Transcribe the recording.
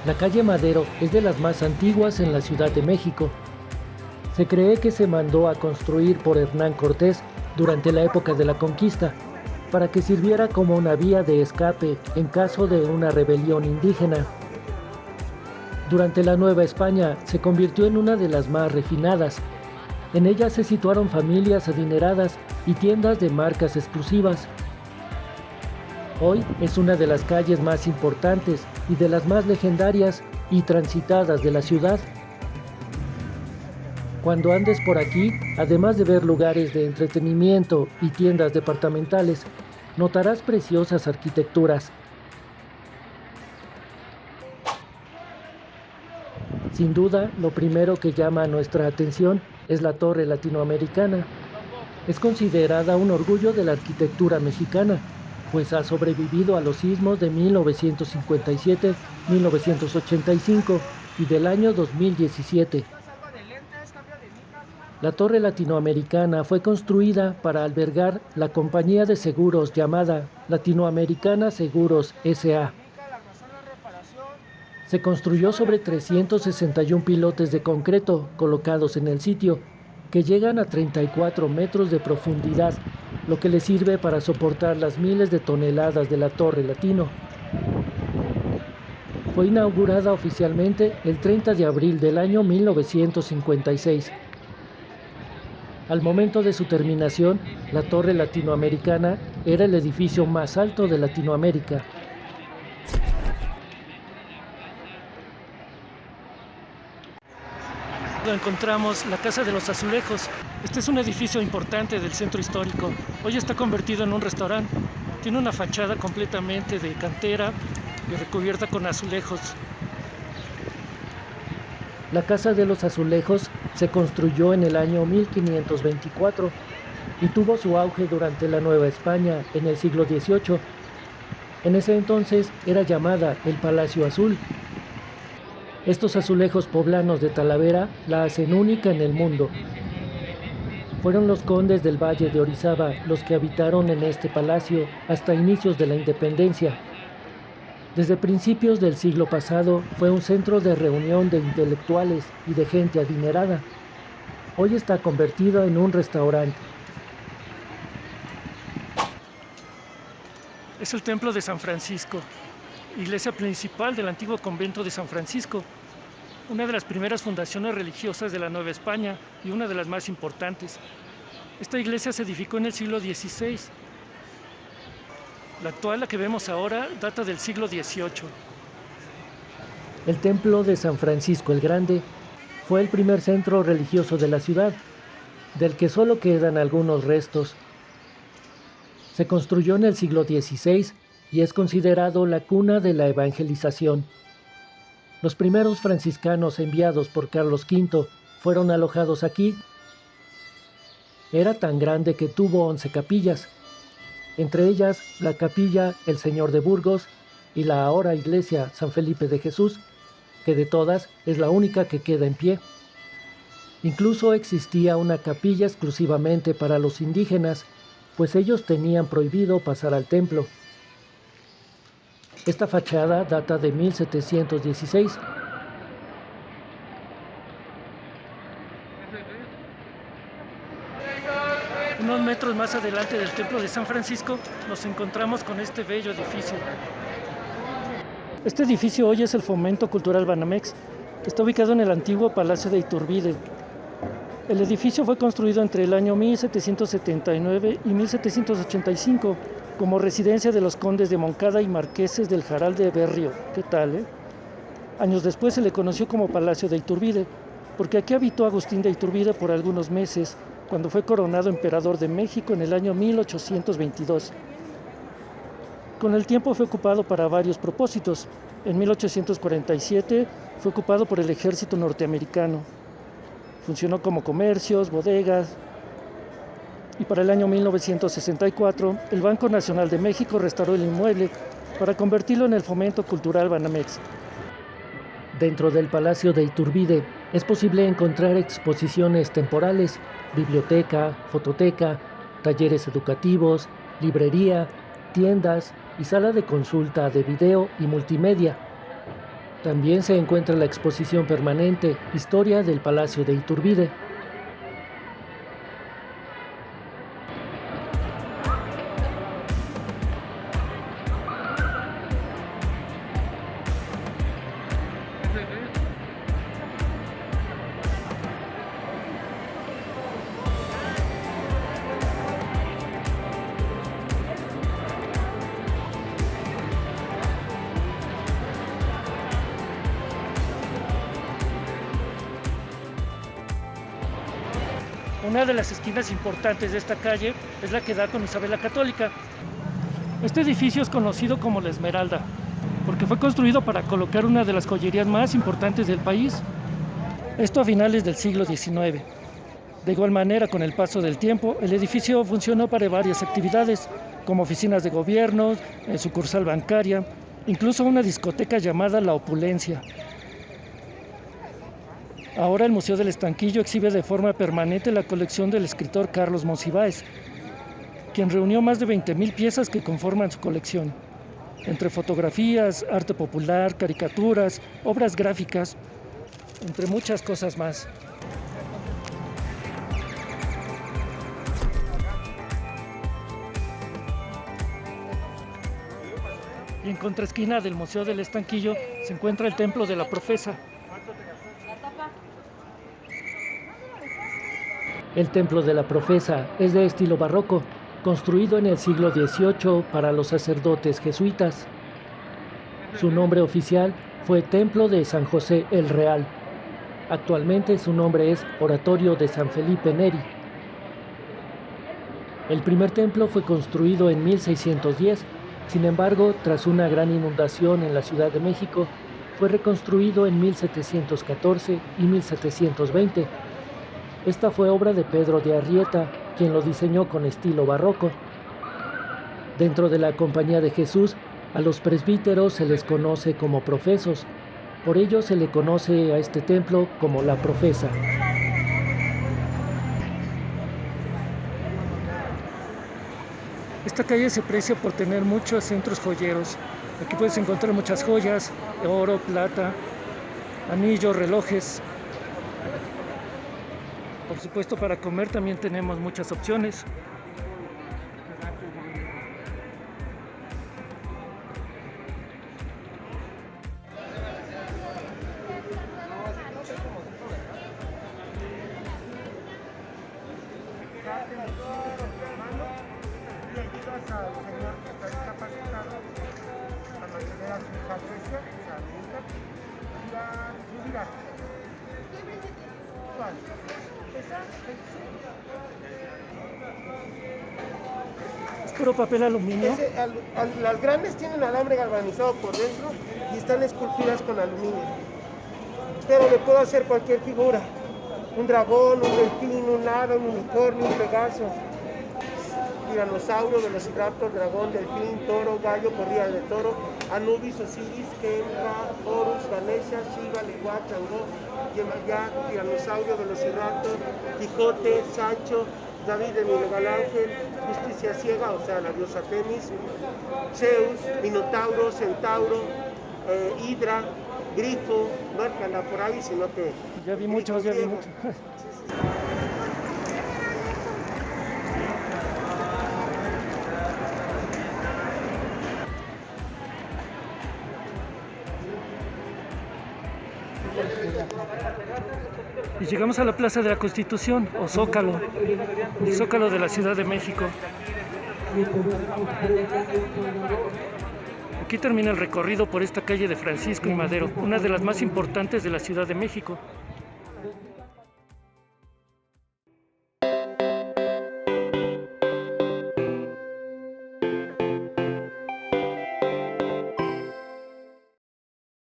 La calle Madero es de las más antiguas en la Ciudad de México. Se cree que se mandó a construir por Hernán Cortés durante la época de la conquista, para que sirviera como una vía de escape en caso de una rebelión indígena. Durante la Nueva España se convirtió en una de las más refinadas. En ella se situaron familias adineradas y tiendas de marcas exclusivas. Hoy es una de las calles más importantes y de las más legendarias y transitadas de la ciudad. Cuando andes por aquí, además de ver lugares de entretenimiento y tiendas departamentales, notarás preciosas arquitecturas. Sin duda, lo primero que llama nuestra atención es la Torre Latinoamericana. Es considerada un orgullo de la arquitectura mexicana, pues ha sobrevivido a los sismos de 1957, 1985 y del año 2017. La Torre Latinoamericana fue construida para albergar la compañía de seguros llamada Latinoamericana Seguros S.A. Se construyó sobre 361 pilotes de concreto colocados en el sitio, que llegan a 34 metros de profundidad, lo que le sirve para soportar las miles de toneladas de la Torre Latino. Fue inaugurada oficialmente el 30 de abril del año 1956. Al momento de su terminación, la Torre Latinoamericana era el edificio más alto de Latinoamérica. Encontramos la Casa de los Azulejos. Este es un edificio importante del centro histórico. Hoy está convertido en un restaurante. Tiene una fachada completamente de cantera y recubierta con azulejos. La Casa de los Azulejos se construyó en el año 1524 y tuvo su auge durante la Nueva España en el siglo XVIII. En ese entonces era llamada el Palacio Azul. Estos azulejos poblanos de Talavera la hacen única en el mundo. Fueron los condes del Valle de Orizaba los que habitaron en este palacio hasta inicios de la independencia. Desde principios del siglo pasado fue un centro de reunión de intelectuales y de gente adinerada. Hoy está convertido en un restaurante. Es el templo de San Francisco, iglesia principal del antiguo convento de San Francisco, una de las primeras fundaciones religiosas de la Nueva España y una de las más importantes. Esta iglesia se edificó en el siglo XVI. La actual, la que vemos ahora, data del siglo XVIII. El templo de San Francisco el Grande fue el primer centro religioso de la ciudad, del que solo quedan algunos restos. Se construyó en el siglo XVI y es considerado la cuna de la evangelización. Los primeros franciscanos enviados por Carlos V fueron alojados aquí. Era tan grande que tuvo 11 capillas, entre ellas la capilla El Señor de Burgos y la ahora iglesia San Felipe de Jesús, que de todas es la única que queda en pie. Incluso existía una capilla exclusivamente para los indígenas, pues ellos tenían prohibido pasar al templo. Esta fachada data de 1716. Unos metros más adelante del templo de San Francisco nos encontramos con este bello edificio. Este edificio hoy es el Fomento Cultural Banamex. Está ubicado en el antiguo Palacio de Iturbide. El edificio fue construido entre el año 1779 y 1785 como residencia de los condes de Moncada y marqueses del Jaral de Berrio. ¿Qué tal, Años después se le conoció como Palacio de Iturbide, porque aquí habitó Agustín de Iturbide por algunos meses, cuando fue coronado emperador de México en el año 1822. Con el tiempo fue ocupado para varios propósitos. En 1847 fue ocupado por el ejército norteamericano. Funcionó como comercios, bodegas. Y para el año 1964, el Banco Nacional de México restauró el inmueble para convertirlo en el Fomento Cultural Banamex. Dentro del Palacio de Iturbide es posible encontrar exposiciones temporales, biblioteca, fototeca, talleres educativos, librería, tiendas y sala de consulta de video y multimedia. También se encuentra la exposición permanente Historia del Palacio de Iturbide. Una de las esquinas importantes de esta calle es la que da con Isabel la Católica. Este edificio es conocido como La Esmeralda, porque fue construido para colocar una de las joyerías más importantes del país. Esto a finales del siglo XIX. De igual manera, con el paso del tiempo, el edificio funcionó para varias actividades, como oficinas de gobierno, sucursal bancaria, incluso una discoteca llamada La Opulencia. Ahora el Museo del Estanquillo exhibe de forma permanente la colección del escritor Carlos Monsiváis, quien reunió más de 20.000 piezas que conforman su colección, entre fotografías, arte popular, caricaturas, obras gráficas, entre muchas cosas más. Y en contraesquina del Museo del Estanquillo se encuentra el Templo de la Profesa. El Templo de la Profesa es de estilo barroco, construido en el siglo XVIII para los sacerdotes jesuitas. Su nombre oficial fue Templo de San José el Real. Actualmente su nombre es Oratorio de San Felipe Neri. El primer templo fue construido en 1610, sin embargo, tras una gran inundación en la Ciudad de México, fue reconstruido en 1714 y 1720. Esta fue obra de Pedro de Arrieta, quien lo diseñó con estilo barroco. Dentro de la Compañía de Jesús, a los presbíteros se les conoce como profesos. Por ello se le conoce a este templo como la Profesa. Esta calle se aprecia por tener muchos centros joyeros. Aquí puedes encontrar muchas joyas, oro, plata, anillos, relojes. Por supuesto, para comer también tenemos muchas opciones. Es puro papel aluminio. Las grandes tienen alambre galvanizado por dentro y están esculpidas con aluminio. Pero le puedo hacer cualquier figura. Un dragón, un delfín, un hada, un unicornio, un pegaso. Tiranosaurio, velociraptor, dragón, delfín, toro, gallo, corrida de toro, Anubis, Osiris, Kendra, Horus, Ganesha, Shiva, Liguá, Changó, Yemayá, tiranosaurio, velociraptor, Quijote, Sancho, David de Miguel Ángel, Justicia Ciega, o sea, la diosa Temis, Zeus, Minotauro, Centauro, Hidra, Grifo, no es que anda por ahí, sino que... Ya vi muchos. Y llegamos a la Plaza de la Constitución, o Zócalo, el Zócalo de la Ciudad de México. Aquí termina el recorrido por esta calle de Francisco y Madero, una de las más importantes de la Ciudad de México.